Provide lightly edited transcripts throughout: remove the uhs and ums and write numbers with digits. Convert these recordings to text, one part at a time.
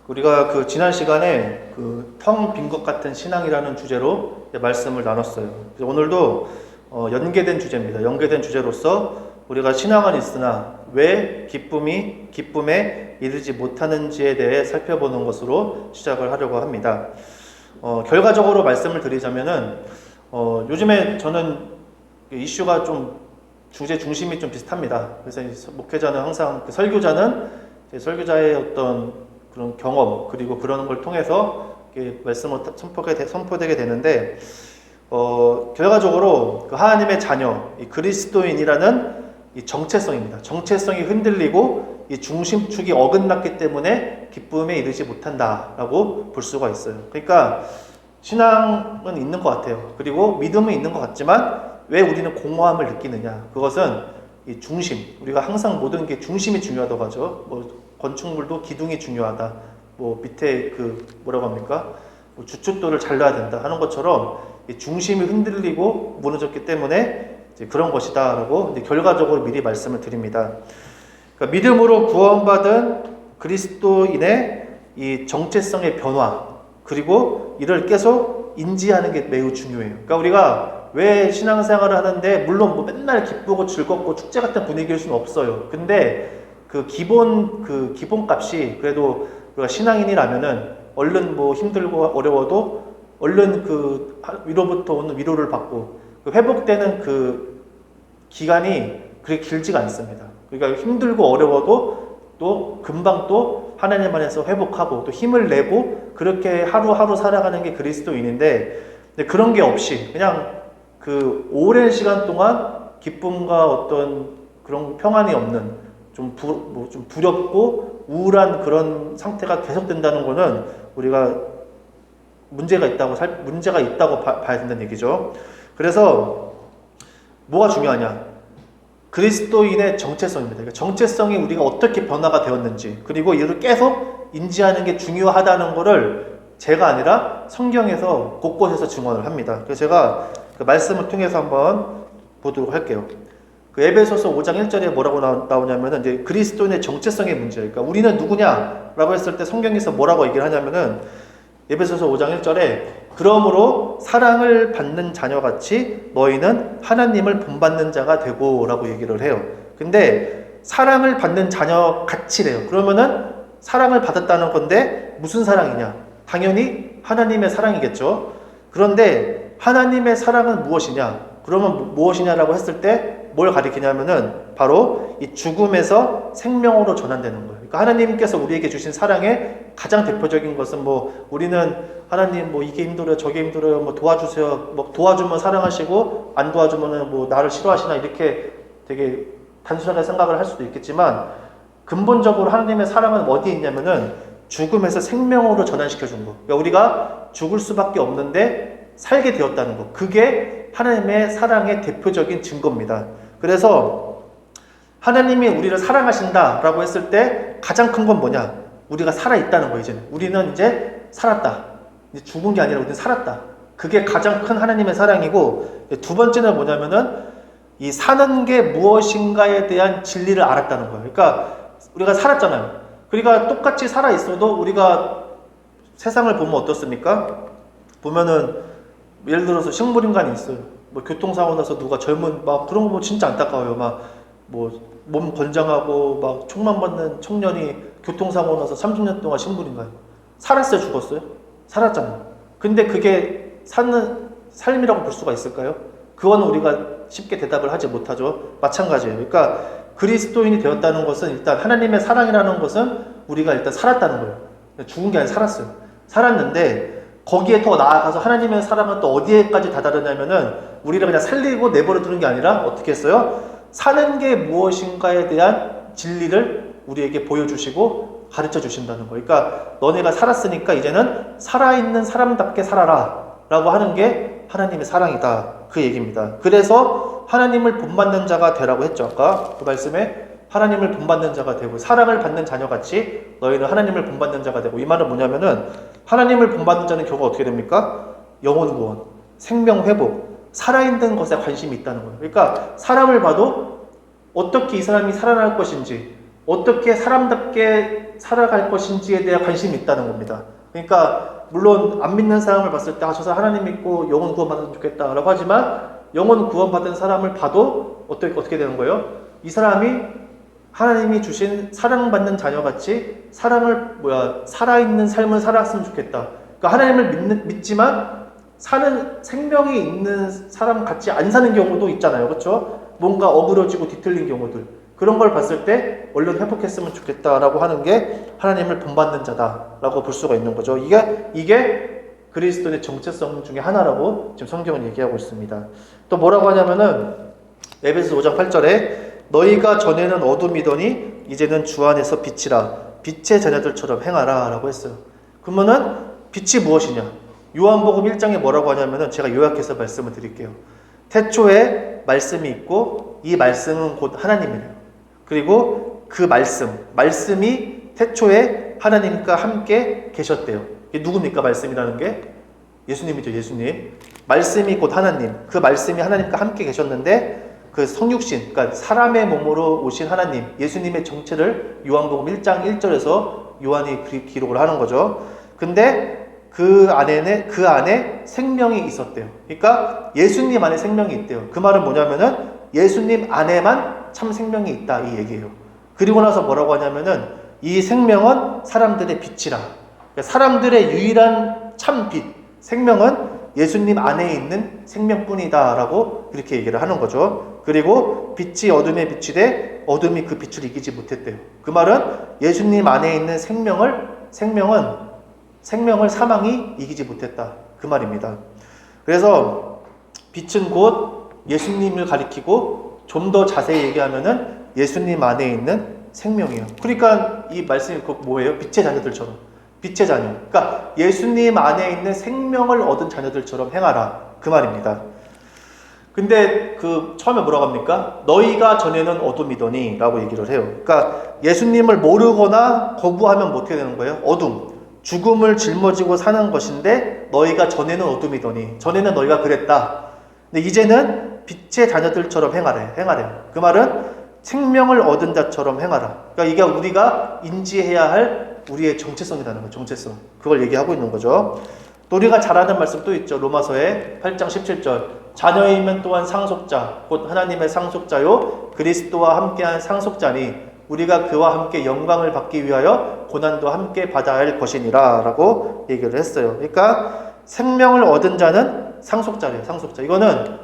우리가 그 지난 시간에 그 텅 빈 것 같은 신앙이라는 주제로 말씀을 나눴어요. 그래서 오늘도 연계된 주제입니다. 연계된 주제로서 우리가 신앙은 있으나 왜 기쁨에 이르지 못하는지에 대해 살펴보는 것으로 시작을 하려고 합니다. 결과적으로 말씀을 드리자면은 요즘에 저는 이슈가 좀 주제 중심이 좀 비슷합니다. 그래서 목회자는 항상 설교자는 설교자의 어떤 그런 경험 그리고 그런 걸 통해서 말씀을 선포되게 되는데 결과적으로 그 하나님의 자녀 이 그리스도인이라는 이 정체성입니다. 정체성이 흔들리고 이 중심축이 어긋났기 때문에 기쁨에 이르지 못한다라고 볼 수가 있어요. 그러니까 신앙은 있는 것 같아요. 그리고 믿음은 있는 것 같지만 왜 우리는 공허함을 느끼느냐? 그것은 이 중심. 우리가 항상 모든 게 중심이 중요하다고 하죠. 건축물도 기둥이 중요하다. 밑에 뭐라고 합니까? 주춧돌을 잘라야 된다 하는 것처럼 이 중심이 흔들리고 무너졌기 때문에 이제 그런 것이다라고 이제 결과적으로 미리 말씀을 드립니다. 그러니까 믿음으로 구원받은 그리스도인의 이 정체성의 변화 그리고 이를 계속 인지하는 게 매우 중요해요. 그러니까 우리가 왜 신앙생활을 하는데 물론 맨날 기쁘고 즐겁고 축제 같은 분위기일 수는 없어요. 근데 그 기본값이 그래도 우리가 신앙인이라면은 얼른 힘들고 어려워도 얼른 위로부터 오는 위로를 받고 회복되는 그 기간이 그렇게 길지가 않습니다. 그러니까 힘들고 어려워도 또 금방 또 하나님 안에서 회복하고 또 힘을 내고 그렇게 하루하루 살아가는 게 그리스도인인데 그런 게 없이 그냥 오랜 시간 동안 기쁨과 어떤 그런 평안이 없는 좀 두렵고 우울한 그런 상태가 계속된다는 거는 우리가 문제가 있다고 봐야 된다는 얘기죠. 그래서 뭐가 중요하냐? 그리스도인의 정체성입니다. 그러니까 정체성이 우리가 어떻게 변화가 되었는지 그리고 이를 계속 인지하는 게 중요하다는 거를 제가 아니라 성경에서 곳곳에서 증언을 합니다. 그래서 제가 그 말씀을 통해서 한번 보도록 할게요. 에베소서 5장 1절에 뭐라고 나오냐면은 이제 그리스도인의 정체성의 문제예요. 그러니까 우리는 누구냐라고 했을 때 성경에서 뭐라고 얘기를 하냐면은 에베소서 5장 1절에 그러므로 사랑을 받는 자녀같이 너희는 하나님을 본받는 자가 되고라고 얘기를 해요. 근데 사랑을 받는 자녀같이래요. 그러면은 사랑을 받았다는 건데 무슨 사랑이냐? 당연히 하나님의 사랑이겠죠. 그런데 하나님의 사랑은 무엇이냐? 그러면 무엇이냐라고 했을 때 뭘 가리키냐면은 바로 이 죽음에서 생명으로 전환되는 거예요. 그러니까 하나님께서 우리에게 주신 사랑의 가장 대표적인 것은 우리는 하나님 이게 힘들어요, 저게 힘들어요, 도와주세요. 도와주면 사랑하시고 안 도와주면은 나를 싫어하시나 이렇게 되게 단순하게 생각을 할 수도 있겠지만 근본적으로 하나님의 사랑은 어디에 있냐면은 죽음에서 생명으로 전환시켜 준 거. 그러니까 우리가 죽을 수밖에 없는데 살게 되었다는 거. 그게 하나님의 사랑의 대표적인 증거입니다. 그래서 하나님이 우리를 사랑하신다라고 했을 때 가장 큰 건 뭐냐? 우리가 살아있다는 거예요. 이제는. 우리는 이제 살았다. 이제 죽은 게 아니라 우리는 살았다. 그게 가장 큰 하나님의 사랑이고 두 번째는 뭐냐면은 이 사는 게 무엇인가에 대한 진리를 알았다는 거예요. 그러니까 우리가 살았잖아요. 그러니까 똑같이 살아있어도 우리가 세상을 보면 어떻습니까? 보면은 예를 들어서 식물인간이 있어요. 교통사고 나서 누가 젊은 그런 거 보면 진짜 안타까워요. 몸 건장하고 총만 받는 청년이 교통사고 나서 30년 동안 식물인가요? 살았어요, 죽었어요? 살았잖아요. 근데 그게 사는 삶이라고 볼 수가 있을까요? 그거는 우리가 쉽게 대답을 하지 못하죠. 마찬가지예요. 그러니까 그리스도인이 되었다는 것은 일단 하나님의 사랑이라는 것은 우리가 일단 살았다는 거예요. 죽은 게 아니라 살았어요. 살았는데 거기에 더 나아가서 하나님의 사랑은 또 어디에까지 다다르냐면은 우리를 그냥 살리고 내버려 두는 게 아니라 어떻게 했어요? 사는 게 무엇인가에 대한 진리를 우리에게 보여주시고 가르쳐 주신다는 거예요. 그러니까 너네가 살았으니까 이제는 살아있는 사람답게 살아라 라고 하는 게 하나님의 사랑이다. 그 얘기입니다. 그래서 하나님을 본받는 자가 되라고 했죠. 아까 그 말씀에 하나님을 본받는 자가 되고 사랑을 받는 자녀같이 너희는 하나님을 본받는 자가 되고 이 말은 뭐냐면은 하나님을 본받는 자는 결국 어떻게 됩니까? 영혼 구원, 생명 회복, 살아있는 것에 관심이 있다는 거예요. 그러니까 사람을 봐도 어떻게 이 사람이 살아날 것인지 어떻게 사람답게 살아갈 것인지에 대한 관심이 있다는 겁니다. 그러니까 물론 안 믿는 사람을 봤을 때 저 사람 하나님 믿고 영혼 구원받으면 좋겠다라고 하지만 영혼 구원받은 사람을 봐도 어떻게 되는 거예요? 이 사람이 하나님이 주신 사랑받는 자녀같이 살아있는 삶을 살았으면 좋겠다. 그러니까 하나님을 믿지만 사는 생명이 있는 사람 같이 안 사는 경우도 있잖아요. 그렇죠? 뭔가 어그러지고 뒤틀린 경우들. 그런 걸 봤을 때 얼른 회복했으면 좋겠다라고 하는 게 하나님을 본받는 자다라고 볼 수가 있는 거죠. 이게 그리스도의 정체성 중에 하나라고 지금 성경은 얘기하고 있습니다. 또 뭐라고 하냐면은 에베소 5장 8절에 너희가 전에는 어둠이더니 이제는 주 안에서 빛이라 빛의 자녀들처럼 행하라 라고 했어요. 그러면은 빛이 무엇이냐? 요한복음 1장에 뭐라고 하냐면은 제가 요약해서 말씀을 드릴게요. 태초에 말씀이 있고 이 말씀은 곧 하나님이래요. 그리고 그 말씀이 태초에 하나님과 함께 계셨대요. 이게 누굽니까? 말씀이라는 게 예수님이죠. 예수님. 말씀이 곧 하나님. 그 말씀이 하나님과 함께 계셨는데 그 성육신, 그러니까 사람의 몸으로 오신 하나님, 예수님의 정체를 요한복음 1장 1절에서 요한이 기록을 하는 거죠. 근데 그 안에 생명이 있었대요. 그러니까 예수님 안에 생명이 있대요. 그 말은 뭐냐면은 예수님 안에만 참 생명이 있다 이 얘기예요. 그리고 나서 뭐라고 하냐면은 이 생명은 사람들의 빛이라. 그러니까 사람들의 유일한 참 빛, 생명은 예수님 안에 있는 생명뿐이다 라고 그렇게 얘기를 하는 거죠. 그리고 빛이 어둠에 비치되 어둠이 그 빛을 이기지 못했대요. 그 말은 예수님 안에 있는 생명은 사망이 이기지 못했다 그 말입니다. 그래서 빛은 곧 예수님을 가리키고 좀 더 자세히 얘기하면은 예수님 안에 있는 생명이에요. 그러니까 이 말씀이 뭐예요? 빛의 자녀들처럼. 빛의 자녀. 그러니까 예수님 안에 있는 생명을 얻은 자녀들처럼 행하라. 그 말입니다. 근데 처음에 뭐라고 합니까? 너희가 전에는 어둠이더니 라고 얘기를 해요. 그러니까 예수님을 모르거나 거부하면 어떻게 되는 거예요? 어둠. 죽음을 짊어지고 사는 것인데 너희가 전에는 어둠이더니 전에는 너희가 그랬다. 근데 이제는 빛의 자녀들처럼 행하래. 그 말은 생명을 얻은 자처럼 행하라. 그러니까 이게 우리가 인지해야 할 우리의 정체성이라는 거예요. 정체성. 그걸 얘기하고 있는 거죠. 또 우리가 잘 아는 말씀 또 있죠. 로마서의 8장 17절. 자녀이면 또한 상속자, 곧 하나님의 상속자요 그리스도와 함께한 상속자니 우리가 그와 함께 영광을 받기 위하여 고난도 함께 받아야 할 것이니라 라고 얘기를 했어요. 그러니까 생명을 얻은 자는 상속자래요. 상속자. 이거는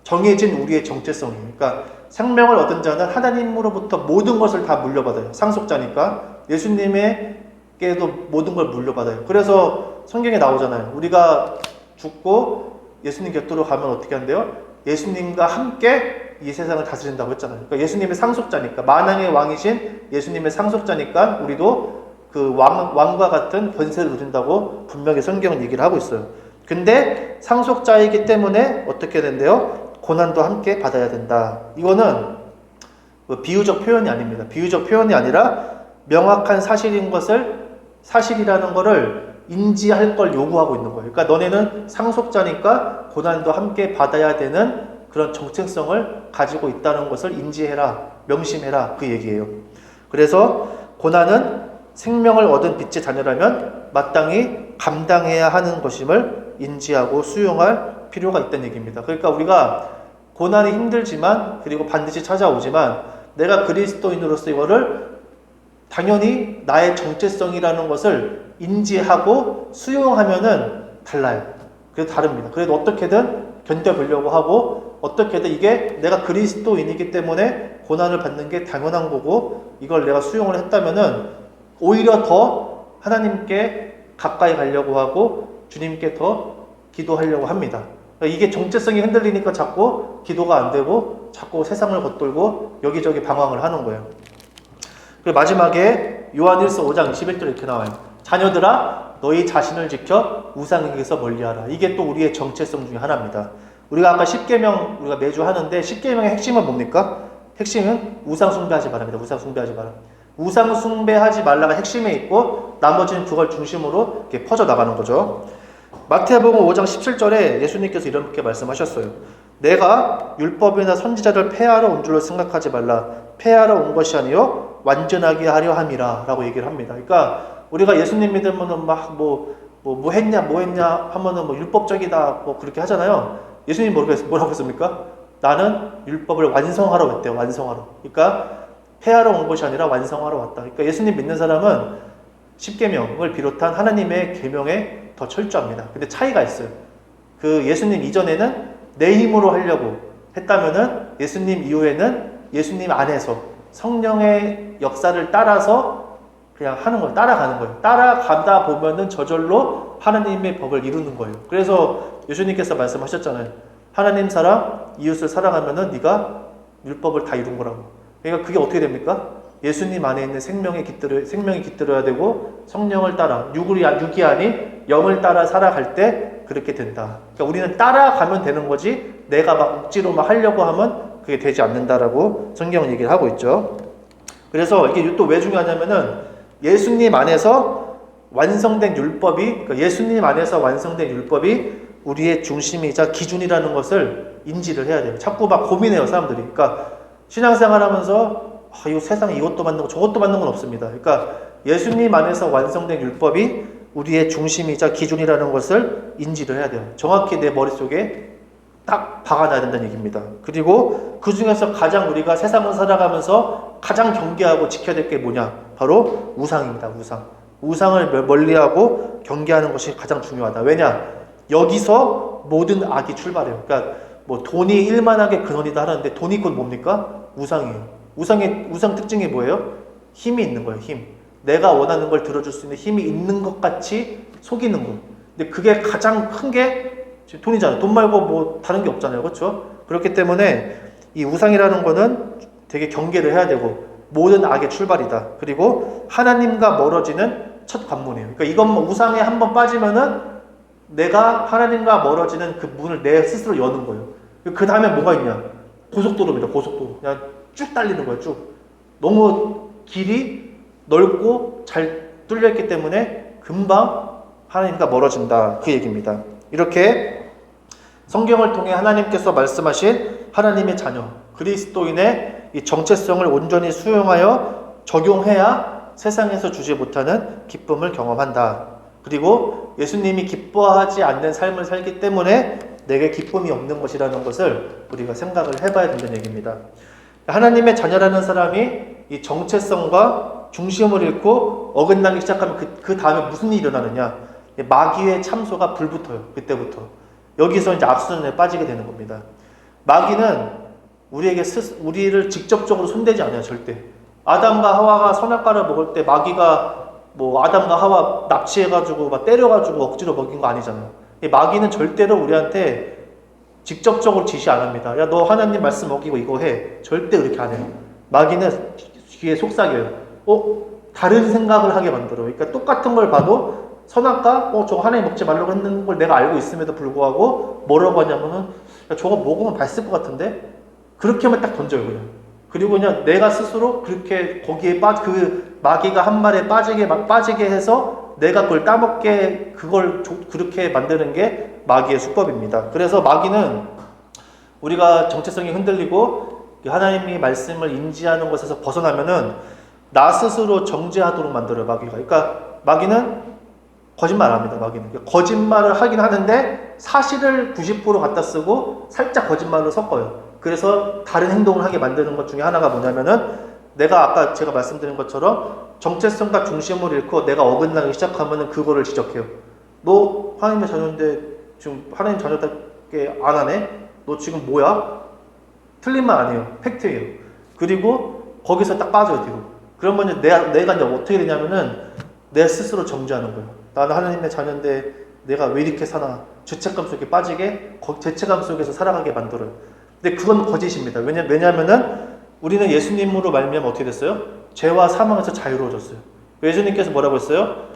정해진 우리의 정체성이에요. 그러니까 생명을 얻은 자는 하나님으로부터 모든 것을 다 물려받아요. 상속자니까 예수님에게도 모든 걸 물려받아요. 그래서 성경에 나오잖아요. 우리가 죽고 예수님 곁으로 가면 어떻게 한대요? 예수님과 함께 이 세상을 다스린다고 했잖아요. 그러니까 예수님의 상속자니까, 만왕의 왕이신 예수님의 상속자니까 우리도 그 왕과 같은 권세를 누린다고 분명히 성경은 얘기를 하고 있어요. 근데 상속자이기 때문에 어떻게 된대요? 고난도 함께 받아야 된다. 이거는 비유적 표현이 아닙니다. 비유적 표현이 아니라 명확한 사실이라는 거를 인지할 걸 요구하고 있는 거예요. 그러니까 너네는 상속자니까 고난도 함께 받아야 되는 그런 정체성을 가지고 있다는 것을 인지해라, 명심해라 그 얘기예요. 그래서 고난은 생명을 얻은 빛의 자녀라면 마땅히 감당해야 하는 것임을 인지하고 수용할 필요가 있다는 얘기입니다. 그러니까 우리가 고난이 힘들지만 그리고 반드시 찾아오지만 내가 그리스도인으로서 이거를 당연히 나의 정체성이라는 것을 인지하고 수용하면은 달라요. 그래도 다릅니다. 그래도 어떻게든 견뎌보려고 하고 어떻게든 이게 내가 그리스도인이기 때문에 고난을 받는 게 당연한 거고 이걸 내가 수용을 했다면은 오히려 더 하나님께 가까이 가려고 하고 주님께 더 기도하려고 합니다. 그러니까 이게 정체성이 흔들리니까 자꾸 기도가 안 되고 자꾸 세상을 겉돌고 여기저기 방황을 하는 거예요. 그리고 마지막에 요한일서 5장 21절 이렇게 나와요. 자녀들아 너희 자신을 지켜 우상에게서 멀리하라. 이게 또 우리의 정체성 중에 하나입니다. 우리가 아까 10계명 우리가 매주 하는데 10계명의 핵심은 뭡니까? 핵심은 우상 숭배하지 말랍니다. 우상 숭배하지 마라. 우상 숭배하지 말라가 핵심에 있고 나머지는 그걸 중심으로 이렇게 퍼져 나가는 거죠. 마태복음 5장 17절에 예수님께서 이렇게 말씀하셨어요. 내가 율법이나 선지자를 폐하러 온 줄로 생각하지 말라. 폐하러 온 것이 아니요 완전하게 하려 함이라 라고 얘기를 합니다. 그러니까 우리가 예수님 믿으면은 막 뭐 했냐 하면은 뭐 율법적이다 뭐 그렇게 하잖아요. 예수님 뭐라고 했습니까? 나는 율법을 완성하러 왔대요. 완성하러. 그러니까 폐하러 온 것이 아니라 완성하러 왔다. 그러니까 예수님 믿는 사람은 십계명을 비롯한 하나님의 계명에 더 철저합니다. 근데 차이가 있어요. 그 예수님 이전에는 내 힘으로 하려고 했다면은 예수님 이후에는 예수님 안에서 성령의 역사를 따라서 그냥 하는 거예요. 따라가는 거예요. 따라가다 보면은 저절로 하나님의 법을 이루는 거예요. 그래서 예수님께서 말씀하셨잖아요. 하나님 사랑, 이웃을 사랑하면은 네가 율법을 다 이룬 거라고. 그러니까 그게 어떻게 됩니까? 예수님 안에 있는 생명이 깃들어야 되고 성령을 따라 육이 아닌 영을 따라 살아갈 때 그렇게 된다. 그러니까 우리는 따라가면 되는 거지 내가 막 억지로 막 하려고 하면 그게 되지 않는다라고 성경은 얘기를 하고 있죠. 그래서 이게 또 왜 중요하냐면은 예수님 안에서 완성된 율법이, 그러니까 예수님 안에서 완성된 율법이 우리의 중심이자 기준이라는 것을 인지를 해야 돼요. 자꾸 막 고민해요, 사람들이. 그러니까 신앙생활 하면서 이 세상에 이것도 맞는 거 저것도 맞는 건 없습니다. 그러니까 예수님 안에서 완성된 율법이 우리의 중심이자 기준이라는 것을 인지를 해야 돼요. 정확히 내 머릿속에 딱 박아놔야 된다는 얘기입니다. 그리고 그 중에서 가장 우리가 세상을 살아가면서 가장 경계하고 지켜야 될 게 뭐냐? 바로 우상입니다. 우상을 멀리하고 경계하는 것이 가장 중요하다. 왜냐? 여기서 모든 악이 출발해요. 그러니까 뭐 돈이 일만하게 근원이다 하는데 돈이 곧 뭡니까? 우상이에요. 우상 특징이 뭐예요? 힘이 있는 거예요. 힘. 내가 원하는 걸 들어줄 수 있는 힘이 있는 것 같이 속이는 거. 근데 그게 가장 큰 게 돈이잖아요. 돈 말고 뭐 다른 게 없잖아요. 그렇죠? 그렇기 때문에 이 우상이라는 거는 되게 경계를 해야 되고 모든 악의 출발이다. 그리고 하나님과 멀어지는 첫 관문이에요. 그러니까 이것만 우상에 한번 빠지면은 내가 하나님과 멀어지는 그 문을 내 스스로 여는 거예요. 그 다음에 뭐가 있냐? 고속도로입니다. 고속도로. 그냥 쭉 달리는 거예요. 쭉. 너무 길이 넓고 잘 뚫려있기 때문에 금방 하나님과 멀어진다. 그 얘기입니다. 이렇게 성경을 통해 하나님께서 말씀하신 하나님의 자녀, 그리스도인의 이 정체성을 온전히 수용하여 적용해야 세상에서 주지 못하는 기쁨을 경험한다. 그리고 예수님이 기뻐하지 않는 삶을 살기 때문에 내게 기쁨이 없는 것이라는 것을 우리가 생각을 해봐야 된다는 얘기입니다. 하나님의 자녀라는 사람이 이 정체성과 중심을 잃고 어긋나기 시작하면 그 다음에 무슨 일이 일어나느냐? 마귀의 참소가 불붙어요. 그때부터. 여기서 이제 악순환에 빠지게 되는 겁니다. 마귀는 우리를 직접적으로 손대지 않아요. 절대. 아담과 하와가 선악과를 먹을 때 마귀가 뭐 아담과 하와 납치해가지고 막 때려가지고 억지로 먹인 거 아니잖아요. 마귀는 절대로 우리한테 직접적으로 지시 안 합니다. 야, 너 하나님 말씀 어기고 이거 해. 절대 그렇게 안 해요. 마귀는 귀에 속삭여요. 다른 생각을 하게 만들어요. 그러니까 똑같은 걸 봐도 선악과, 저거 하나님 먹지 말라고 했는 걸 내가 알고 있음에도 불구하고 뭐라고 하냐면은, 야, 저거 먹으면 맛있을 것 같은데? 그렇게 하면 딱 던져요, 그냥. 그리고 그냥 내가 스스로 그렇게 거기에 그 마귀가 한 말에 빠지게 해서 내가 그걸 따먹게 그렇게 만드는 게 마귀의 수법입니다. 그래서 마귀는 우리가 정체성이 흔들리고 하나님의 말씀을 인지하는 것에서 벗어나면은 나 스스로 정죄하도록 만들어요, 마귀가. 그러니까 마귀는 거짓말 안 합니다, 마귀는. 거짓말을 하긴 하는데 사실을 90% 갖다 쓰고 살짝 거짓말을 섞어요. 그래서 다른 행동을 하게 만드는 것 중에 하나가 뭐냐면은 내가 아까 제가 말씀드린 것처럼 정체성과 중심을 잃고 내가 어긋나기 시작하면은 그거를 지적해요. 너 하나님의 자녀인데 지금 하나님 자녀답게 안 하네? 너 지금 뭐야? 틀린 말 아니에요. 팩트예요. 그리고 거기서 딱 빠져요, 뒤로. 그러면 이제 내가 이제 어떻게 되냐면은 내 스스로 정죄하는 거예요. 나는 하나님의 자녀인데 내가 왜 이렇게 사나? 죄책감 속에 빠지게 죄책감 속에서 살아가게 만들어요. 근데 그건 거짓입니다. 왜냐면은 우리는 예수님으로 말미암아 어떻게 됐어요? 죄와 사망에서 자유로워졌어요. 예수님께서 뭐라고 했어요?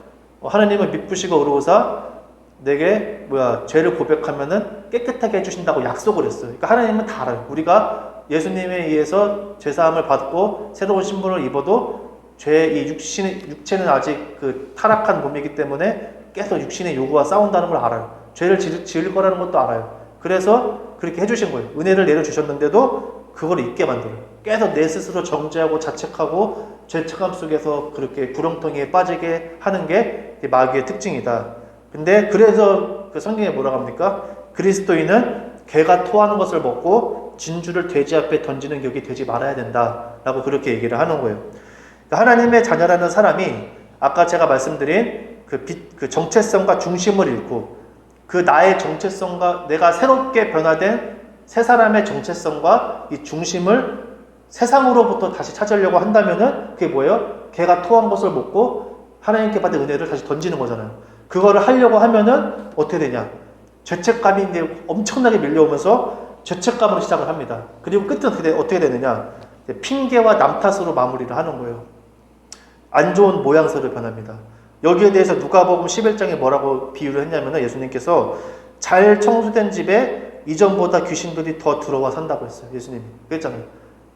하나님은 미쁘시고 의로우사 내게 죄를 고백하면은 깨끗하게 해주신다고 약속을 했어요. 그러니까 하나님은 다 알아요. 우리가 예수님에 의해서 죄사함을 받고 새로운 신분을 입어도 이 육체는 아직 그 타락한 몸이기 때문에 계속 육신의 요구와 싸운다는 걸 알아요. 죄를 지을 거라는 것도 알아요. 그래서 그렇게 해주신 거예요. 은혜를 내려주셨는데도 그걸 잊게 만들어요. 계속 내 스스로 정죄하고 자책하고 죄책감 속에서 그렇게 구렁텅이에 빠지게 하는 게 마귀의 특징이다. 근데 그래서 그 성경에 뭐라고 합니까? 그리스도인은 개가 토하는 것을 먹고 진주를 돼지 앞에 던지는 격이 되지 말아야 된다라고 그렇게 얘기를 하는 거예요. 그러니까 하나님의 자녀라는 사람이 아까 제가 말씀드린 그 정체성과 중심을 잃고 그 나의 정체성과 내가 새롭게 변화된 새 사람의 정체성과 이 중심을 세상으로부터 다시 찾으려고 한다면은 그게 뭐예요? 개가 토한 것을 먹고 하나님께 받은 은혜를 다시 던지는 거잖아요. 그거를 하려고 하면은 어떻게 되냐? 죄책감이 이제 엄청나게 밀려오면서 죄책감으로 시작을 합니다. 그리고 끝은 어떻게 되느냐? 핑계와 남 탓으로 마무리를 하는 거예요. 안 좋은 모양새로 변합니다. 여기에 대해서 누가복음 11장에 뭐라고 비유를 했냐면은 예수님께서 잘 청소된 집에 이전보다 귀신들이 더 들어와 산다고 했어요. 예수님이. 그랬잖아요.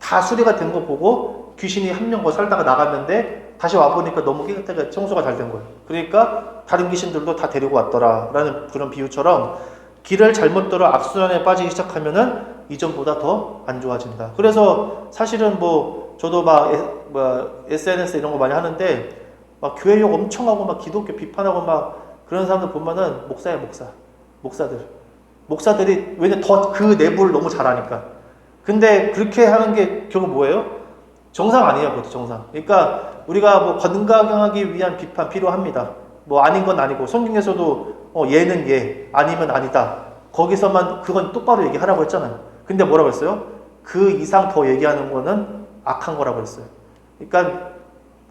다 수리가 된 거 보고 귀신이 한 명 살다가 나갔는데 다시 와보니까 너무 깨끗하게 청소가 잘 된 거예요. 그러니까 다른 귀신들도 다 데리고 왔더라 라는 그런 비유처럼 길을 잘못 들어 악순환에 빠지기 시작하면은 이전보다 더 안 좋아진다. 그래서 사실은 저도 SNS 이런 거 많이 하는데 막 교회 욕 엄청 하고 막 기독교 비판하고 막 그런 사람들 보면은 목사들이 왜냐 더 그 내부를 너무 잘 아니까. 근데 그렇게 하는 게 결국 뭐예요? 정상 아니에요, 그것도 정상. 그러니까 우리가 건강하기 위한 비판 필요합니다. 아닌 건 아니고 성경에서도 얘는 얘, 아니면 아니다. 거기서만 그건 똑바로 얘기하라고 했잖아요. 근데 뭐라고 했어요? 그 이상 더 얘기하는 거는 악한 거라고 했어요. 그러니까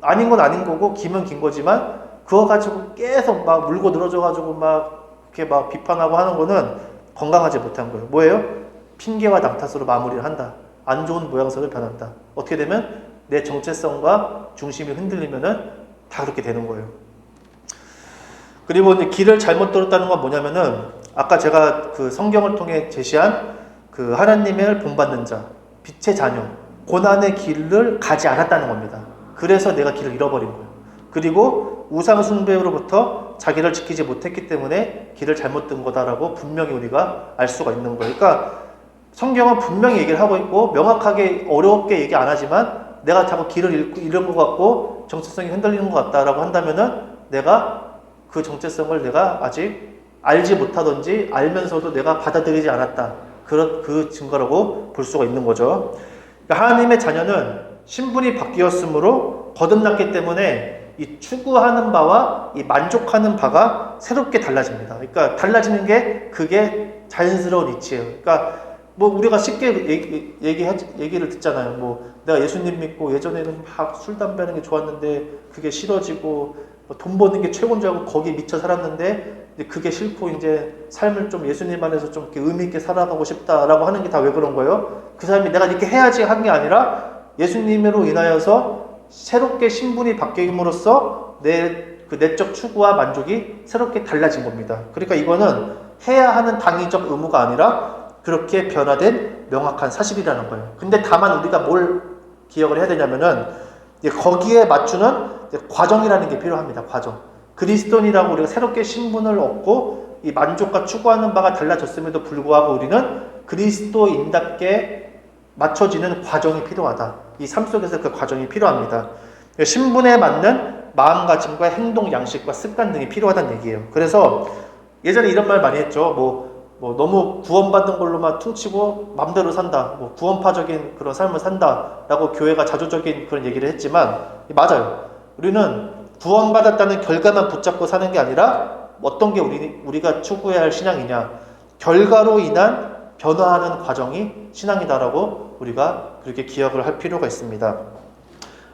아닌 건 아닌 거고 기면 긴 거지만 그거 가지고 계속 막 물고 늘어져 가지고 이렇게 비판하고 하는 거는 건강하지 못한 거예요. 뭐예요? 핑계와 남 탓으로 마무리를 한다. 안 좋은 모양새로 변한다. 어떻게 되면 내 정체성과 중심이 흔들리면은 다 그렇게 되는 거예요. 그리고 이제 길을 잘못 들었다는 건 뭐냐면은 아까 제가 그 성경을 통해 제시한 그 하나님을 본받는 자, 빛의 자녀, 고난의 길을 가지 않았다는 겁니다. 그래서 내가 길을 잃어버린 거예요. 그리고 우상 숭배로부터 자기를 지키지 못했기 때문에 길을 잘못 든 거다라고 분명히 우리가 알 수가 있는 거예요. 그러니까 성경은 분명히 얘기를 하고 있고 명확하게 어렵게 얘기 안 하지만 내가 자꾸 길을 잃은 것 같고 정체성이 흔들리는 것 같다라고 한다면은 내가 그 정체성을 내가 아직 알지 못하든지 알면서도 내가 받아들이지 않았다. 그 증거라고 볼 수가 있는 거죠. 그러니까 하나님의 자녀는 신분이 바뀌었으므로 거듭났기 때문에 이 추구하는 바와 이 만족하는 바가 새롭게 달라집니다. 그러니까 달라지는 게 그게 자연스러운 이치예요. 그러니까 우리가 쉽게 얘기를 듣잖아요. 내가 예수님 믿고 예전에는 막 술, 담배 하는 게 좋았는데 그게 싫어지고 돈 버는 게 최고인 줄 알고 거기에 미쳐 살았는데 이제 그게 싫고 이제 삶을 좀 예수님 안에서 좀 이렇게 의미 있게 살아가고 싶다라고 하는 게 다 왜 그런 거예요? 그 사람이 내가 이렇게 해야지 한 게 아니라 예수님으로 인하여서 새롭게 신분이 바뀜으로써 그 내적 추구와 만족이 새롭게 달라진 겁니다. 그러니까 이거는 해야 하는 당위적 의무가 아니라 그렇게 변화된 명확한 사실이라는 거예요. 근데 다만 우리가 뭘 기억을 해야 되냐면은 거기에 맞추는 과정이라는 게 필요합니다. 과정. 그리스도인이라고 우리가 새롭게 신분을 얻고 이 만족과 추구하는 바가 달라졌음에도 불구하고 우리는 그리스도인답게 맞춰지는 과정이 필요하다. 이 삶 속에서 그 과정이 필요합니다. 신분에 맞는 마음가짐과 행동 양식과 습관 등이 필요하다는 얘기예요. 그래서 예전에 이런 말 많이 했죠. 너무 구원받은 걸로만 퉁치고 맘대로 산다. 구원파적인 그런 삶을 산다라고 교회가 자조적인 그런 얘기를 했지만 맞아요. 우리는 구원받았다는 결과만 붙잡고 사는 게 아니라 어떤 게 우리가 추구해야 할 신앙이냐. 결과로 인한 변화하는 과정이 신앙이다라고 우리가 그렇게 기억을 할 필요가 있습니다.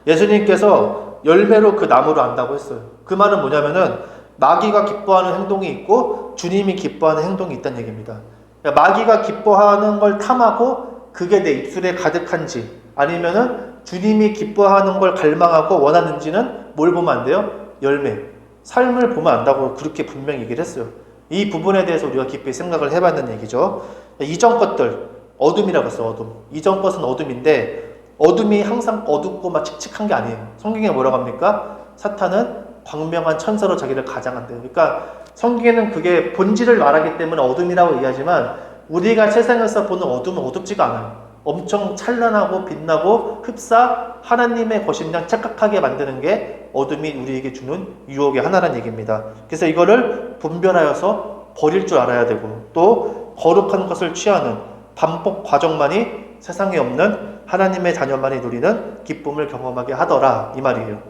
예수님께서 열매로 그 나무를 안다고 했어요. 그 말은 뭐냐면은 마귀가 기뻐하는 행동이 있고 주님이 기뻐하는 행동이 있다는 얘기입니다. 그러니까 마귀가 기뻐하는 걸 탐하고 그게 내 입술에 가득한지 아니면은 주님이 기뻐하는 걸 갈망하고 원하는지는 뭘 보면 안 돼요? 열매, 삶을 보면 안다고 그렇게 분명히 얘기를 했어요. 이 부분에 대해서 우리가 깊이 생각을 해봤는 얘기죠. 이전 것들, 어둠이라고 했어요. 어둠. 이전 것은 어둠인데 어둠이 항상 어둡고 막 칙칙한 게 아니에요. 성경에 뭐라고 합니까? 사탄은 광명한 천사로 자기를 가장한대요. 그러니까 성경에는 그게 본질을 말하기 때문에 어둠이라고 얘기하지만 우리가 세상에서 보는 어둠은 어둡지가 않아요. 엄청 찬란하고 빛나고 흡사 하나님의 것인 양 착각하게 만드는 게 어둠이 우리에게 주는 유혹의 하나라는 얘기입니다. 그래서 이거를 분별하여서 버릴 줄 알아야 되고, 또 거룩한 것을 취하는 반복 과정만이 세상에 없는 하나님의 자녀만이 누리는 기쁨을 경험하게 하더라, 이 말이에요.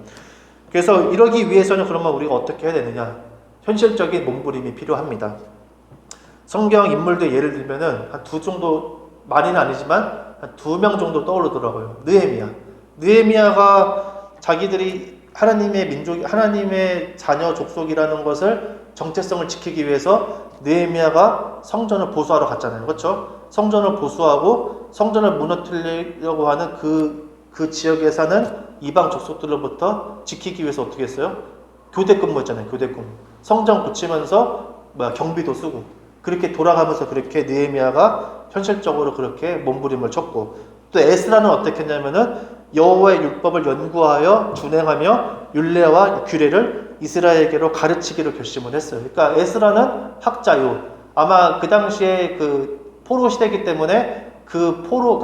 그래서 이러기 위해서는 그러면 우리가 어떻게 해야 되느냐? 현실적인 몸부림이 필요합니다. 성경 인물들 예를 들면은 한 두 정도, 많이는 아니지만 한 2명 정도 떠오르더라고요. 느헤미야가 자기들이 하나님의 민족, 하나님의 자녀 족속이라는 것을 정체성을 지키기 위해서 느헤미야가 성전을 보수하러 갔잖아요. 그렇죠? 성전을 보수하고 성전을 무너뜨리려고 하는 그 지역에 사는 이방 족속들로부터 지키기 위해서 어떻게 했어요? 교대 근무했잖아요. 교대 근무. 성전 고치면서 경비도 쓰고, 그렇게 돌아가면서 그렇게 느헤미야가 현실적으로 그렇게 몸부림을 쳤고, 또 에스라는 어떻게 했냐면은 여호와의 율법을 연구하여 준행하며 율례와 규례를 이스라엘에게로 가르치기로 결심을 했어요. 그러니까 에스라는 학자요. 아마 그 당시에 그 포로 시대이기 때문에 그 포로,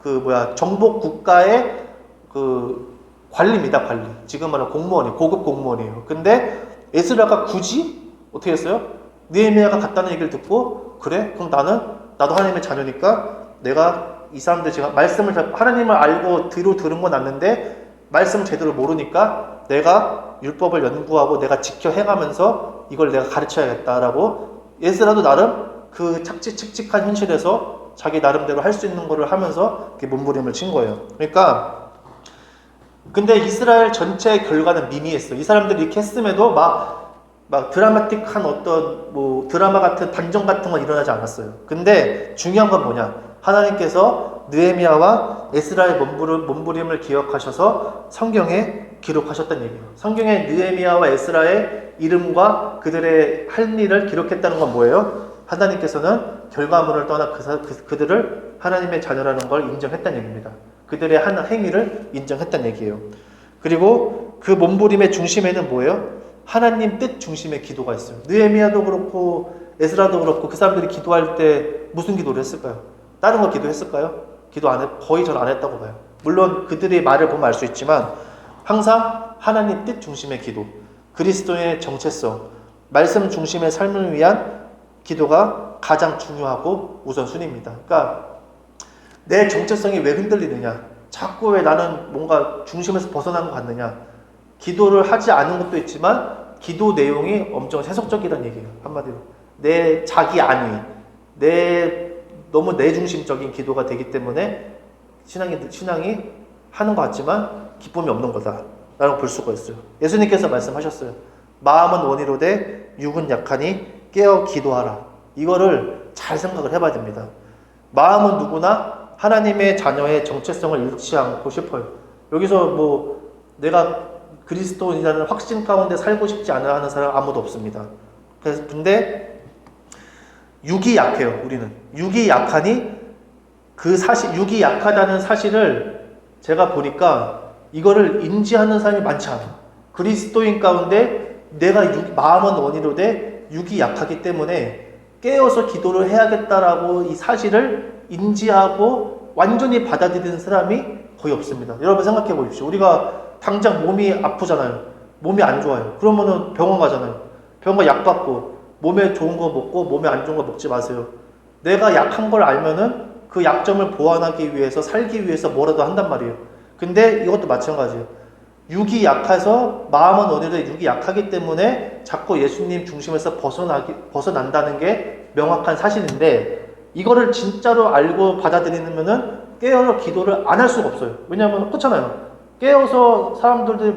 그러니까 정복 국가의 그 관리입니다, 관리. 지금 말하는 공무원이, 고급 공무원이에요. 근데 에스라가 굳이 어떻게 했어요? 느헤미야가 갔다는 얘기를 듣고, 그래? 그럼 나도 하나님의 자녀니까 내가 이 사람들 제가 말씀을, 하나님을 알고 들은 건 맞는데 말씀 제대로 모르니까 내가 율법을 연구하고 내가 지켜 행하면서 이걸 내가 가르쳐야겠다라고, 에스라도 나름 그 칙칙한 현실에서 자기 나름대로 할 수 있는 거를 하면서 이렇게 몸부림을 친 거예요. 그러니까 근데 이스라엘 전체의 결과는 미미했어요. 이 사람들이 이렇게 했음에도 막 드라마틱한 어떤 드라마 같은 반전 같은 건 일어나지 않았어요. 근데 중요한 건 뭐냐? 하나님께서 느헤미야와 에스라의 몸부림을 기억하셔서 성경에 기록하셨다는 얘기예요. 성경에 느헤미야와 에스라의 이름과 그들의 할 일을 기록했다는 건 뭐예요? 하나님께서는 결과물을 떠나 그들을 하나님의 자녀라는 걸 인정했다는 얘기입니다. 그들의 한 행위를 인정했다는 얘기예요. 그리고 그 몸부림의 중심에는 뭐예요? 하나님 뜻 중심의 기도가 있어요. 느헤미야도 그렇고 에스라도 그렇고 그 사람들이 기도할 때 무슨 기도를 했을까요? 다른 거 기도했을까요? 거의 전 안 했다고 봐요. 물론 그들의 말을 보면 알 수 있지만 항상 하나님 뜻 중심의 기도, 그리스도의 정체성, 말씀 중심의 삶을 위한 기도가 가장 중요하고 우선순위입니다. 그러니까 내 정체성이 왜 흔들리느냐? 자꾸 왜 나는 뭔가 중심에서 벗어난 것 같느냐? 기도를 하지 않은 것도 있지만 기도 내용이 엄청 세속적이라는 얘기예요. 한마디로 내 자기 안위, 너무 내 중심적인 기도가 되기 때문에 신앙이 하는 것 같지만 기쁨이 없는 거다라고 볼 수가 있어요. 예수님께서 말씀하셨어요. 마음은 원이로되 육은 약하니 깨어 기도하라. 이거를 잘 생각을 해봐야 됩니다. 마음은 누구나 하나님의 자녀의 정체성을 잃지 않고 싶어요. 여기서 내가 그리스도인이라는 확신 가운데 살고 싶지 않아 하는 사람 아무도 없습니다. 근데 육이 약해요. 우리는 육이 약하니 육이 약하다는 사실을 제가 보니까 이거를 인지하는 사람이 많지 않아요. 그리스도인 가운데 내가 마음은 원이로되 육이 약하기 때문에 깨어서 기도를 해야겠다라고 이 사실을 인지하고 완전히 받아들이는 사람이 거의 없습니다. 여러분 생각해 보십시오. 우리가 당장 몸이 아프잖아요. 몸이 안 좋아요. 그러면은 병원 가잖아요. 병원 약 받고 몸에 좋은 거 먹고 몸에 안 좋은 거 먹지 마세요. 내가 약한 걸 알면은 그 약점을 보완하기 위해서 살기 위해서 뭐라도 한단 말이에요. 근데 이것도 마찬가지예요. 육이 약해서 마음은 원이로되 육이 약하기 때문에 자꾸 예수님 중심에서 벗어난다는 게 명확한 사실인데, 이거를 진짜로 알고 받아들이면은 깨어서 기도를 안 할 수가 없어요. 왜냐하면 그렇잖아요. 깨어서 사람들이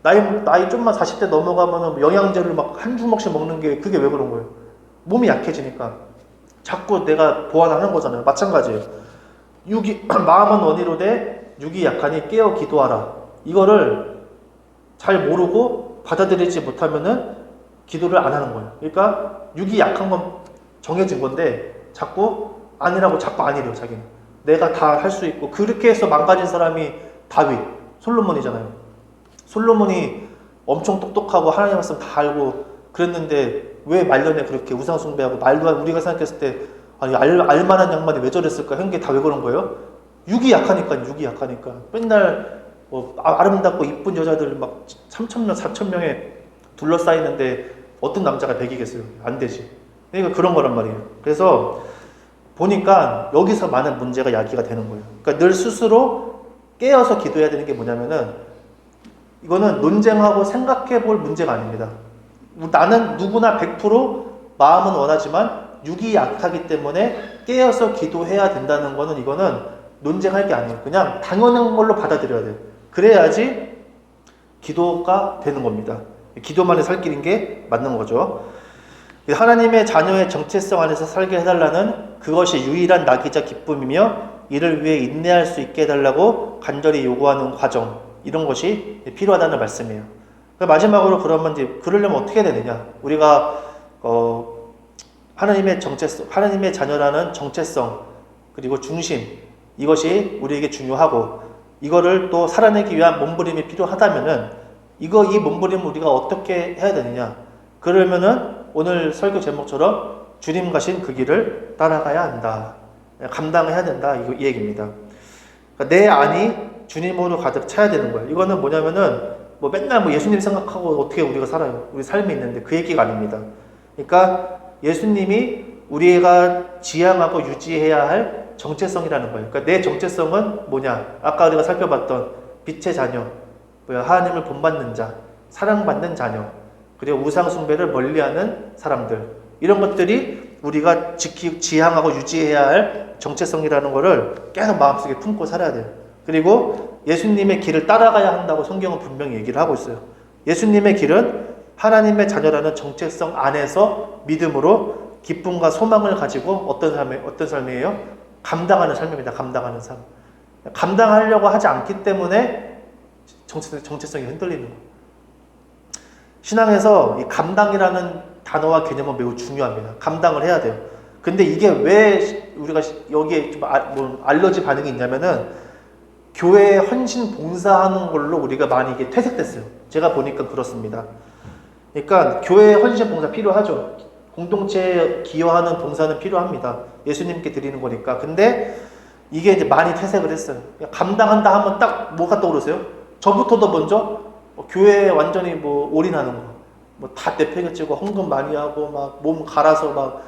나이 좀만 40대 넘어가면은 영양제를 한 주먹씩 먹는 게 그게 왜 그런 거예요? 몸이 약해지니까 자꾸 내가 보완하는 거잖아요. 마찬가지예요. 마음은 원이로되 육이 약하니 깨어 기도하라. 이거를 잘 모르고 받아들이지 못하면은 기도를 안 하는 거예요. 그러니까 육이 약한 건 정해진 건데 자꾸 아니라고 자꾸 아니래요. 자기는 내가 다 할 수 있고. 그렇게 해서 망가진 사람이 다윗, 솔로몬이잖아요. 솔로몬이 엄청 똑똑하고 하나님 말씀 다 알고 그랬는데 왜 말년에 그렇게 우상 숭배하고 우리가 생각했을 때 아니 알만한 양반이 왜 저랬을까? 형제 다 왜 그런 거예요? 육이 약하니까 맨날 뭐 아름답고 이쁜 여자들 막 3,000명, 4,000명에 둘러싸이는데 어떤 남자가 100이겠어요? 안 되지. 그러니까 그런 거란 말이에요. 그래서 보니까 여기서 많은 문제가 야기가 되는 거예요. 그러니까 늘 스스로 깨어서 기도해야 되는 게 뭐냐면은 이거는 논쟁하고 생각해 볼 문제가 아닙니다. 나는 누구나 100% 마음은 원하지만 육이 약하기 때문에 깨어서 기도해야 된다는 거는 이거는 논쟁할 게 아니에요. 그냥 당연한 걸로 받아들여야 돼요. 그래야지 기도가 되는 겁니다. 기도만이 살 길인 게 맞는 거죠. 하나님의 자녀의 정체성 안에서 살게 해달라는 그것이 유일한 낙이자 기쁨이며 이를 위해 인내할 수 있게 해달라고 간절히 요구하는 과정, 이런 것이 필요하다는 말씀이에요. 마지막으로 그러면 이제 그러려면 어떻게 해야 되느냐? 우리가 하나님의 정체성, 하나님의 자녀라는 정체성 그리고 중심, 이것이 우리에게 중요하고 이거를 또 살아내기 위한 몸부림이 필요하다면은 이 몸부림을 우리가 어떻게 해야 되느냐? 그러면은 오늘 설교 제목처럼 주님 가신 그 길을 따라가야 한다. 감당해야 된다. 이 얘기입니다. 그러니까 내 안이 주님으로 가득 차야 되는 거예요. 이거는 뭐냐면은 뭐 맨날 뭐 예수님 생각하고 어떻게 우리가 살아요. 우리 삶이 있는데 그 얘기가 아닙니다. 그러니까 예수님이 우리가 지향하고 유지해야 할 정체성이라는 거예요. 그러니까 내 정체성은 뭐냐? 아까 우리가 살펴봤던 빛의 자녀, 하나님을 본받는 자, 사랑받는 자녀, 그리고 우상 숭배를 멀리하는 사람들, 이런 것들이 우리가 지향하고 유지해야 할 정체성이라는 것을 계속 마음속에 품고 살아야 돼요. 그리고 예수님의 길을 따라가야 한다고 성경은 분명히 얘기를 하고 있어요. 예수님의 길은 하나님의 자녀라는 정체성 안에서 믿음으로 기쁨과 소망을 가지고 어떤 삶이에요? 감당하는 삶입니다. 감당하는 삶. 감당하려고 하지 않기 때문에 정체성이 흔들리는 거예요. 신앙에서 이 감당이라는 단어와 개념은 매우 중요합니다. 감당을 해야 돼요. 근데 이게 왜 우리가 여기에 좀 알러지 반응이 있냐면은 교회에 헌신 봉사하는 걸로 우리가 많이 이게 퇴색됐어요. 제가 보니까 그렇습니다. 그러니까 교회에 헌신 봉사 필요하죠. 공동체에 기여하는 봉사는 필요합니다. 예수님께 드리는 거니까. 근데 이게 이제 많이 퇴색을 했어요. 감당한다 하면 딱 뭐가 떠오르세요? 저부터도 먼저 교회에 완전히 올인하는 거. 다 내팽개치고 헌금 많이 하고 막 몸 갈아서 막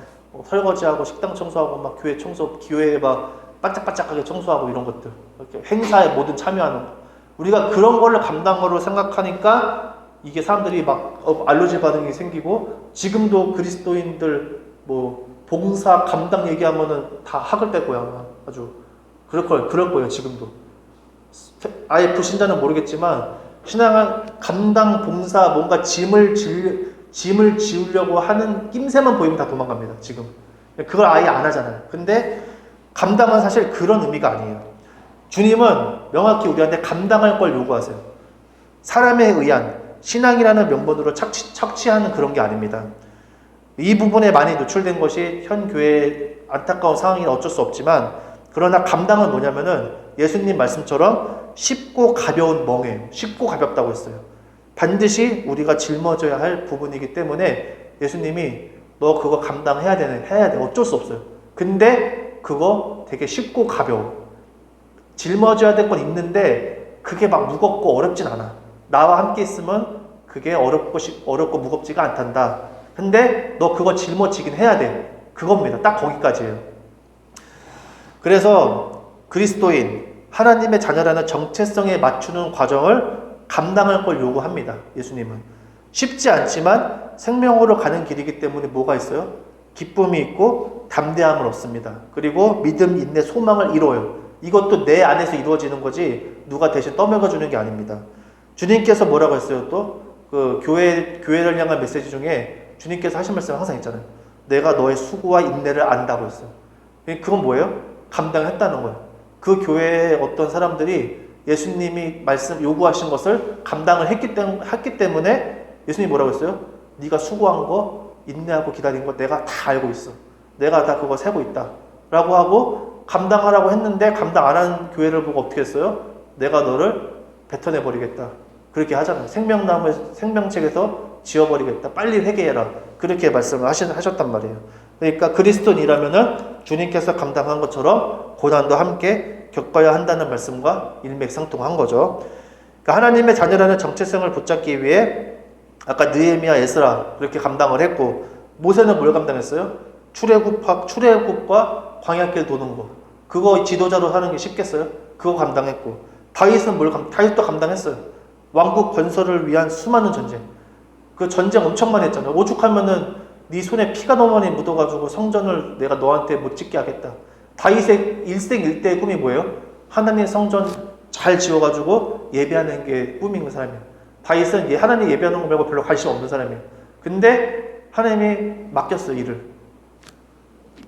설거지하고 식당 청소하고 막 교회 청소, 교회에 막 반짝반짝하게 청소하고 이런 것들. 이렇게 행사에 모든 참여하는 거. 우리가 그런 거를 감당으로 생각하니까 이게 사람들이 막 알러지 반응이 생기고 지금도 그리스도인들 봉사 감당 얘기하면은 다 학을 뗄 거야. 아주 그럴 거예요 지금도. 아예 불신자는 모르겠지만 신앙은 감당 봉사 뭔가 짐을 지우려고 하는 낌새만 보이면 다 도망갑니다 지금. 그걸 아예 안 하잖아요. 근데 감당은 사실 그런 의미가 아니에요. 주님은 명확히 우리한테 감당할 걸 요구하세요. 사람에 의한 신앙이라는 명분으로 착취하는 그런 게 아닙니다. 이 부분에 많이 노출된 것이 현 교회의 안타까운 상황이라 어쩔 수 없지만, 그러나 감당은 뭐냐면은 예수님 말씀처럼 쉽고 가벼운 멍에요. 쉽고 가볍다고 했어요. 반드시 우리가 짊어져야 할 부분이기 때문에 예수님이 너 그거 감당해야 돼. 어쩔 수 없어요. 근데 그거 되게 쉽고 가벼워. 짊어져야 될 건 있는데 그게 막 무겁고 어렵진 않아. 나와 함께 있으면 그게 어렵고 무겁지가 않단다. 근데 너 그거 짊어지긴 해야 돼. 그겁니다. 딱 거기까지예요. 그래서 그리스도인, 하나님의 자녀라는 정체성에 맞추는 과정을 감당할 걸 요구합니다. 예수님은. 쉽지 않지만 생명으로 가는 길이기 때문에 뭐가 있어요? 기쁨이 있고 담대함을 얻습니다. 그리고 믿음, 인내, 소망을 이뤄요. 이것도 내 안에서 이루어지는 거지 누가 대신 떠먹여주는 게 아닙니다. 주님께서 뭐라고 했어요? 또 그 교회를 향한 메시지 중에 주님께서 하신 말씀 항상 있잖아요. 내가 너의 수고와 인내를 안다고 했어요. 그건 뭐예요? 감당했다는 거예요. 그 교회의 어떤 사람들이 예수님이 요구하신 것을 감당을 했기 때문에 예수님이 뭐라고 했어요? 네가 수고한 거, 인내하고 기다린 거 내가 다 알고 있어. 내가 다 그거 세고 있다. 라고 하고 감당하라고 했는데 감당 안 한 교회를 보고 어떻게 했어요? 내가 너를 뱉어내버리겠다. 그렇게 하잖아요. 생명책에서 지워버리겠다. 빨리 회개해라. 그렇게 말씀을 하셨단 말이에요. 그러니까 그리스도인이라면은 주님께서 감당한 것처럼 고난도 함께 겪어야 한다는 말씀과 일맥상통한 거죠. 그러니까 하나님의 자녀라는 정체성을 붙잡기 위해 아까 느헤미야, 에스라 그렇게 감당을 했고, 모세는 뭘 감당했어요? 출애굽과 광야길 도는 거. 그거 지도자로 하는 게 쉽겠어요? 그거 감당했고, 다윗은 다윗도 감당했어요. 왕국 건설을 위한 수많은 전쟁. 그 전쟁 엄청 많이 했잖아요. 오죽하면은 네 손에 피가 너무 많이 묻어가지고 성전을 내가 너한테 못 짓게 하겠다. 다윗의 일생일대의 꿈이 뭐예요? 하나님 성전 잘 지어가지고 예배하는 게 꿈인 사람이에요. 다윗은 하나님 예배하는 거 말고 별로 관심 없는 사람이에요. 근데 하나님이 맡겼어요, 일을.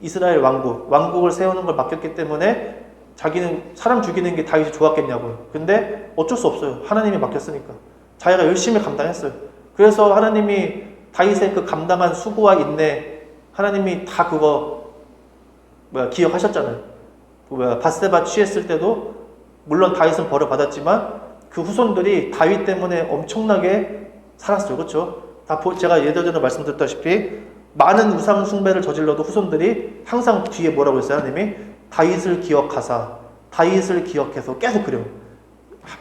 이스라엘 왕국을 세우는 걸 맡겼기 때문에 자기는 사람 죽이는 게 다윗이 좋았겠냐고요. 근데 어쩔 수 없어요. 하나님이 맡겼으니까. 자기가 열심히 감당했어요. 그래서 하나님이 다윗의 그 감당한 수고와 인내, 하나님이 다 그거 기억하셨잖아요. 바세바 취했을 때도 물론 다윗은 벌을 받았지만 그 후손들이 다윗 때문에 엄청나게 살았어요. 그렇죠? 제가 예전에 말씀드렸다시피 많은 우상 숭배를 저질러도 후손들이 항상 뒤에 뭐라고 했어요? 하나님이 다윗을 기억하사, 다윗을 기억해서 계속 그래요.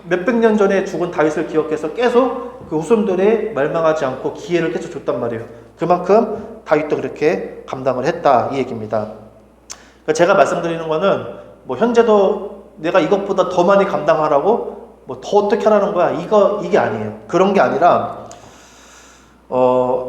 몇백 년 전에 죽은 다윗을 기억해서 계속 그 후손들의 멸망하지 않고 기회를 계속 줬단 말이에요. 그만큼 다윗도 그렇게 감당을 했다, 이 얘기입니다. 그러니까 제가 말씀드리는 거는 현재도 내가 이것보다 더 많이 감당하라고 더 어떻게 하라는 거야, 이게 아니에요. 그런 게 아니라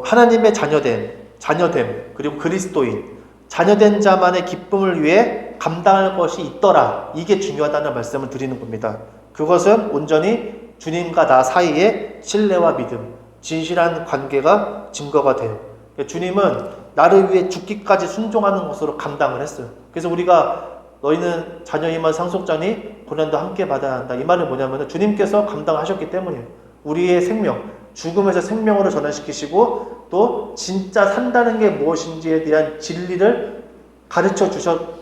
하나님의 자녀됨 그리고 그리스도인, 자녀된 자만의 기쁨을 위해 감당할 것이 있더라, 이게 중요하다는 말씀을 드리는 겁니다. 그것은 온전히 주님과 나 사이의 신뢰와 믿음, 진실한 관계가 증거가 돼요. 주님은 나를 위해 죽기까지 순종하는 것으로 감당을 했어요. 그래서 우리가 너희는 자녀이면 상속자니 고난도 함께 받아야 한다, 이 말은 뭐냐면 주님께서 감당하셨기 때문이에요. 우리의 생명, 죽음에서 생명으로 전환시키시고 또 진짜 산다는 게 무엇인지에 대한 진리를 가르쳐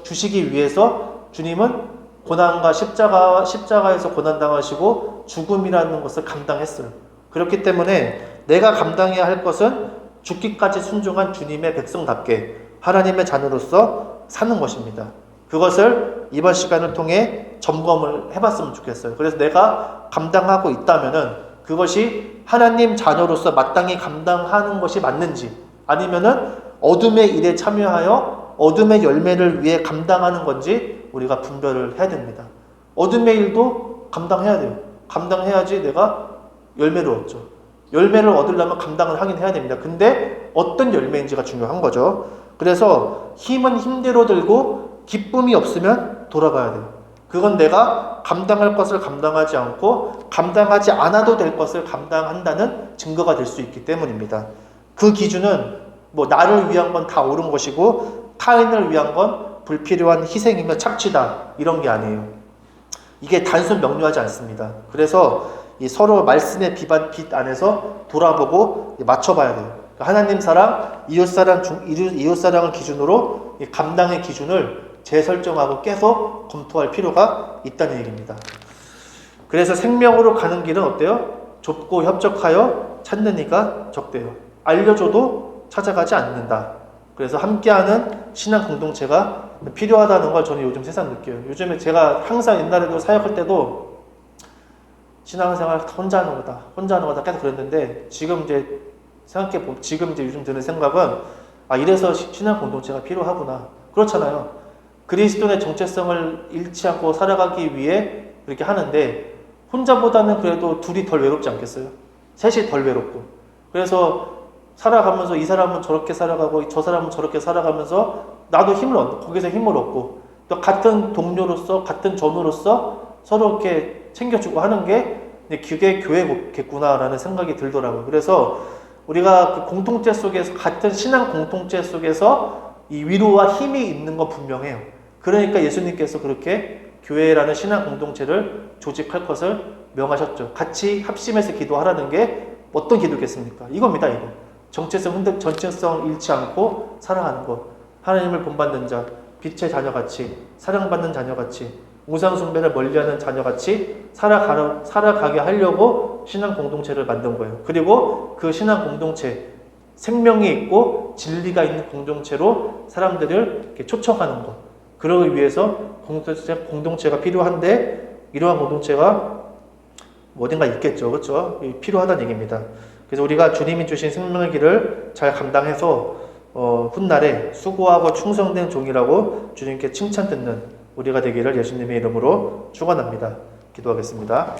주시기 위해서 주님은 고난과 십자가에서 고난당하시고 죽음이라는 것을 감당했어요. 그렇기 때문에 내가 감당해야 할 것은 죽기까지 순종한 주님의 백성답게 하나님의 자녀로서 사는 것입니다. 그것을 이번 시간을 통해 점검을 해봤으면 좋겠어요. 그래서 내가 감당하고 있다면은 그것이 하나님 자녀로서 마땅히 감당하는 것이 맞는지, 아니면은 어둠의 일에 참여하여 어둠의 열매를 위해 감당하는 건지 우리가 분별을 해야 됩니다. 어둠의 일도 감당해야 돼요. 감당해야지 내가 열매를 얻죠. 열매를 얻으려면 감당을 하긴 해야 됩니다. 근데 어떤 열매인지가 중요한 거죠. 그래서 힘은 힘대로 들고 기쁨이 없으면 돌아가야 돼요. 그건 내가 감당할 것을 감당하지 않고 감당하지 않아도 될 것을 감당한다는 증거가 될 수 있기 때문입니다. 그 기준은 나를 위한 건 다 옳은 것이고 타인을 위한 건 불필요한 희생이며 착취다, 이런 게 아니에요. 이게 단순 명료하지 않습니다. 그래서 서로 말씀의 빛 안에서 돌아보고 맞춰봐야 돼요. 하나님 사랑, 이웃사랑을 기준으로 감당의 기준을 재설정하고 계속 검토할 필요가 있다는 얘기입니다. 그래서 생명으로 가는 길은 어때요? 좁고 협적하여 찾는 이가 적대요. 알려줘도 찾아가지 않는다. 그래서 함께하는 신앙 공동체가 필요하다는 걸 저는 요즘 세상 느껴요. 요즘에 제가 항상 옛날에도 사역할 때도 신앙생활 혼자 하는 거다 계속 그랬는데, 지금 이제 요즘 드는 생각은 이래서 신앙 공동체가 필요하구나. 그렇잖아요. 그리스도의 정체성을 잃지 않고 살아가기 위해 그렇게 하는데, 혼자보다는 그래도 둘이 덜 외롭지 않겠어요? 셋이 덜 외롭고. 그래서 살아가면서 이 사람은 저렇게 살아가고 저 사람은 저렇게 살아가면서 나도 거기서 힘을 얻고, 또 같은 동료로서 같은 전우로서 서로 이렇게 챙겨주고 하는 게 그게 교회겠구나라는 생각이 들더라고요. 그래서 우리가 그 공동체 속에서, 같은 신앙 공동체 속에서 이 위로와 힘이 있는 건 분명해요. 그러니까 예수님께서 그렇게 교회라는 신앙 공동체를 조직할 것을 명하셨죠. 같이 합심해서 기도하라는 게 어떤 기도겠습니까? 이겁니다, 이거. 정체성을 잃지 않고 살아가는 것. 하나님을 본받는 자, 빛의 자녀같이, 사랑받는 자녀같이, 우상숭배를 멀리하는 자녀같이 살아가게 하려고 신앙 공동체를 만든 거예요. 그리고 그 신앙 공동체, 생명이 있고 진리가 있는 공동체로 사람들을 이렇게 초청하는 것. 그러기 위해서 공동체가 필요한데 이러한 공동체가 어딘가 있겠죠. 그렇죠? 필요하다는 얘기입니다. 그래서 우리가 주님이 주신 생명의 길을 잘 감당해서 훗날에 수고하고 충성된 종이라고 주님께 칭찬 듣는 우리가 되기를 예수님의 이름으로 축원합니다. 기도하겠습니다.